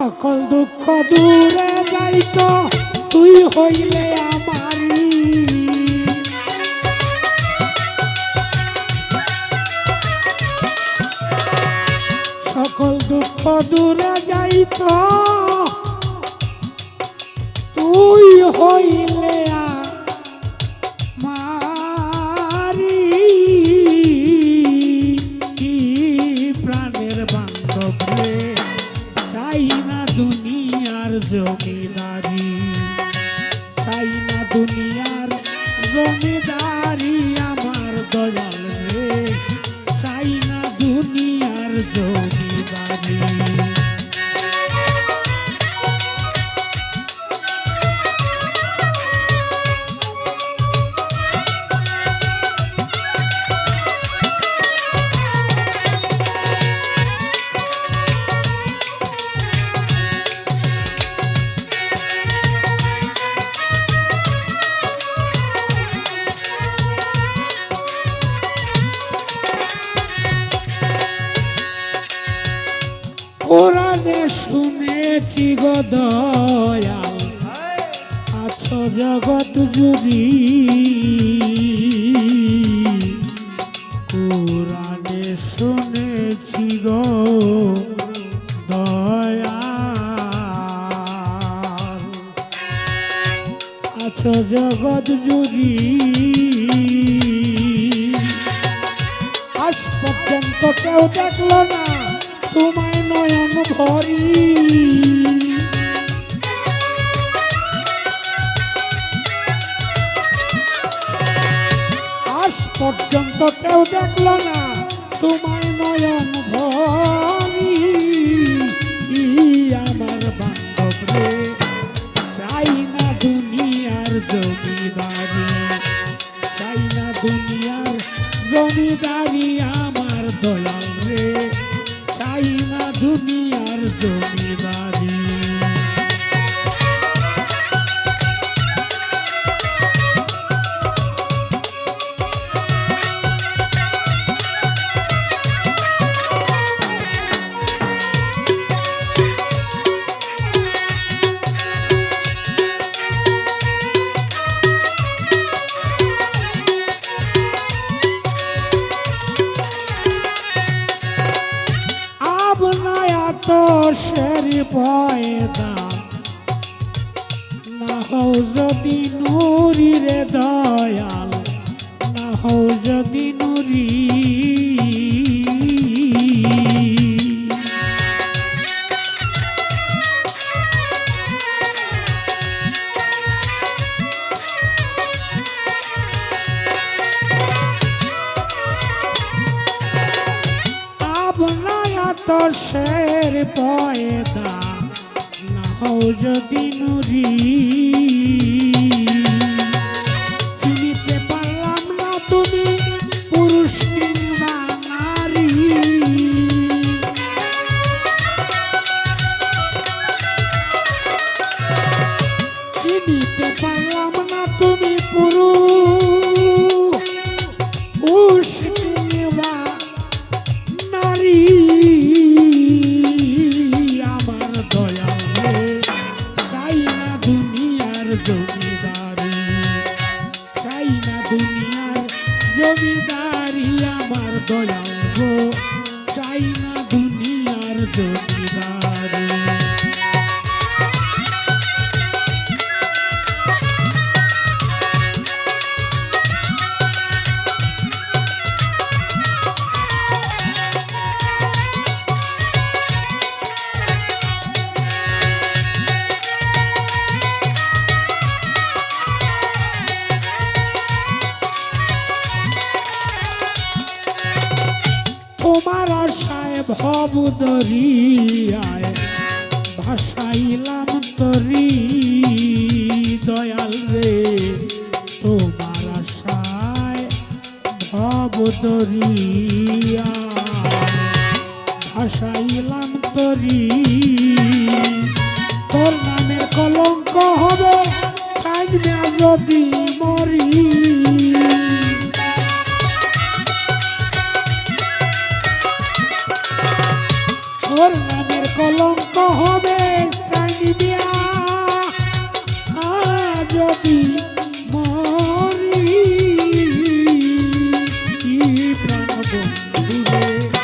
সকল দুঃখ দূরে যাইত তুই হইলে আমারি। সকল দুঃখ দূরে যাইত তুই হইলে আমারি। কি প্রাণের বান্ধব রে, চাই না দুনিয়ার জমিদারি, চাই না দুনিয়ার জমিদারি আমার দয়াল রে, চাই না দুনিয়ার জমিদারি। কোরআনে শুনেছি গো দয়াল, আছো জগৎ জুড়ি। কোরআনে শুনেছি গো দয়াল, আছো জগৎ জুড়ি। আজ পর্যন্ত কেউ দেখলো না তোমায় নয়ন ভরি। আজ পর্যন্ত কেউ দেখলো না তোমায় নয়ন ভরি। আমার বান্ধব রে, চাই না দুনিয়ার জমিদারি, চাই না দুনিয়ার জমিদারি আমার দয়াল রে, চাই না দুনিয়ার জমিদারি। তোষের পয়দা না হও যদি নুরি রে দয়াল, না হও যদি নুরি। তোষের পয়দা না হও যদি নুরি। চিনিতে পারলাম না তুমি পুরুষ কিংবা নারী। চিনিতে পারলাম না তুমি পুরুষ কিংবা নারী। জমিদারি, চাই না দুনিয়ার জমিদারি আমার দয়াল গো, চাই না দুনিয়ার জমিদারি। তোমার আশায় ভব দরিয়ায় ভাসাইলাম তরি দয়াল রে। তোমার আশায় ভব দরিয়ায় ভাসাইলাম তরি। তোর নামের কলঙ্ক হবে ছাড়বে যদি মরি। তোর নামের কলঙ্ক হবে রে